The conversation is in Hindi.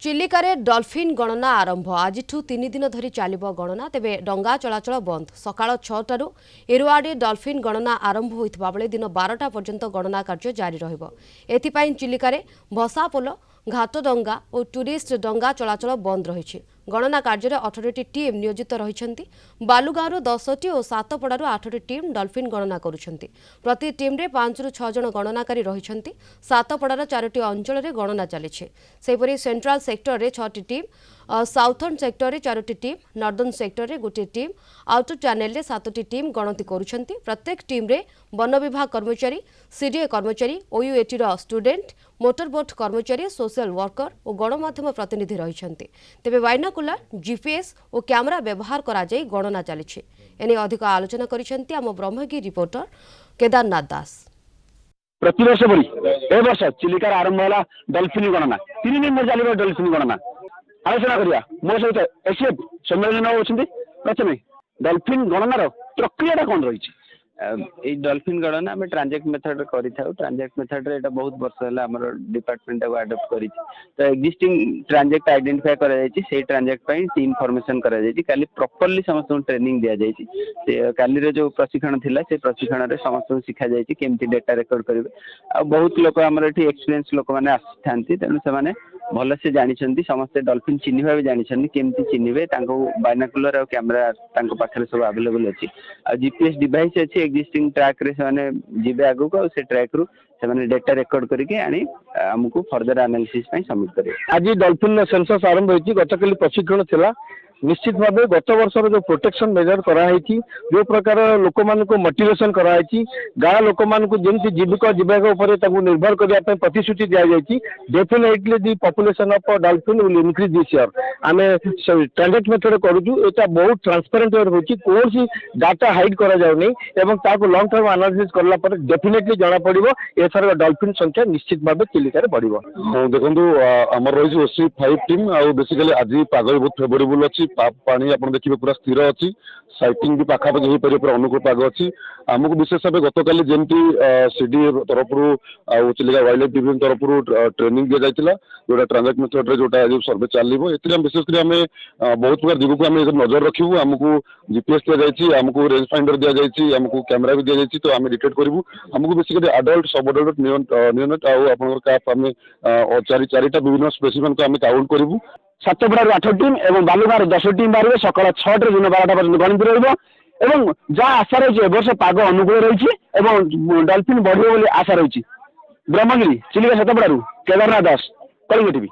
चिलिकारे डॉल्फिन गणना आरंभ आज 3 दिन धरी चलिबो गणना तेबे डंगा चलाचल बंद सकाळ 6टारू एरुआडे डॉल्फिन गणना आरंभ होइतबा बेले दिन 12टा पर्यंत गणना कार्य जारी रहिबो। एथिपाई चिलिकारे भसा पोल घाट डंगा और टूरिस्ट डंगा चलाचल बंद रही। गणना कार्य 18टी टीम नियोजित रही। बालुगांव 10टी और सातपड़ारू 8टी टीम डॉल्फिन गणना करुछंती। प्रति टीम रे 5 ରୁ 6 जन गणनाकारी रही। सातपड़ार 4टी अंचल रे गणना चली। सेपरी सेंट्रल सेक्टर रे 6टी टीम, साउथर्न सेक्टर रे 4टी टीम, नॉर्दर्न सेक्टर रे 1टी टीम, आउटर चैनल रे 7टी टीम गणति करुछंती। प्रत्येक टीम रे वन विभाग कर्मचारी, सीडीए कर्मचारी, ओयूएटी रो स्टूडेंट, मोटर बोट कर्मचारी, सोशल वर्कर और गणमाध्यम प्रतिनिधि रही। तेबे बाइनाकुलर, जीपीएस और कैमरा व्यवहार करा जाई गणना चली। एने अधिक आलोचना करिसेंती आम ब्रह्मगिरी रिपोर्टर केदारनाथ दास। प्रतिवर्ष भरी ए वर्ष चिलिकार आरंभ है डॉल्फिन गणना 3 दिन में चलो डॉल्फिन गणना आलोचना करिया मो सहित एसीएफ सम्मेलन होउछंती। प्रथमे डॉल्फिन गणनार प्रक्रिया कौन रही? डॉल्फिन गणना आम ट्रांजेक्ट मेथड कर ट्रांजेक्ट मेथड रे बहुत वर्ष है आम डिपार्टमेंट आडप्ट कर तो एक्जिस्टिंग ट्रांजेक्ट आइडेंटिफाई कर ट्रांजेक्ट टीम फॉर्मेशन कर प्रॉपर्ली समस्त ट्रेनिंग दि जाए। काली जो प्रशिक्षण थिला से प्रशिक्षण रे समस्त शिखा जाए केमती डेटा रेकर्ड करेंगे। आ बहुत लोक आमर ये एक्सपीरियंस लोक मैंने आसी तेणु से भल से जानते समस्ते डॉल्फिन चिन्हवा भी जानते केमती चिन्हे बाइनाकुलर और कैमेरा पाखे सब अवेलेबल अच्छी आ जीपीएस डिवाइस अच्छी एक्जिस्टिंग ट्रैक रे से जीवे आगु को से ट्रैक रु से डेटा रेकर्ड करके आनी आमको फर्दर एनालिसिस सबमिट करेंगे। आज डॉल्फिन सेंसस आरंभ होती गतकाली प्रशिक्षण थिला। निश्चित भाव गत वर्षर जो प्रोटेक्शन मेजर कराई जो प्रकार लोक मान मोटिवेशन कराई गाँ लोक मान जमी जीविका जीविका निर्भर करने प्रतिश्रुति दि जाए। Definitely the population of dolphin will increase this year. आम ट्रांजेक्ट मेथड करूँ एटा बहुत ट्रांसपेरेंट होची कौन सी डाटा हाइड करा जाउनी एवं ताको लॉन्ग टर्म एनालिसिस करला पर डेफिनेटली जाना पड़िबो एथर डॉल्फिन संख्या निश्चित भाव चिलिका रे बढ़िबो। देखो आमर रही ओसी 5 टीम आ बेसिकली आज पाग बहुत फेवरेबल अच्छी पानी आप देखिए पूरा स्थिर अच्छी साइटिंग भी पाखापाखि हो पारे पूरा अनुकूल पाग अच्छी। आमको विशेष भाव गतकाली जमी सीडी तरफ चिलिका वाइल्ड लाइफ डिविजन तरफ ट्रेनिंग दि जाता जोटा ट्रांजेक्ट मेथड रे जोटा जो सर्वे चलो ए विशेषकर आम बहुत प्रकार जीव को आम नजर रखू। आमको जीपीएस दि जाए, आमको रेंज फाइंडर दि जाए, आमको कैमेरा भी दि जाए तो आम डिटेक्ट करूँ। आमको बेसिकली आडल्ट सब अडल्ट नियोनेट आम चारिटा विभिन्न स्पेसिमेन को आम काउंट करूँ। सातपड़ारू 8 टीम और बालुगांव 10 टीम बाहर सकाल 6 दिन 12टा पर्यटन गणित रही। जहाँ आशा रही वर्ष पाग अनुकूल रही डॉल्फिन बढ़िया आशा रही। ब्रह्मगिरी चिलिका सातपड़ारू केदारनाथ दास, कलिंग टीवी।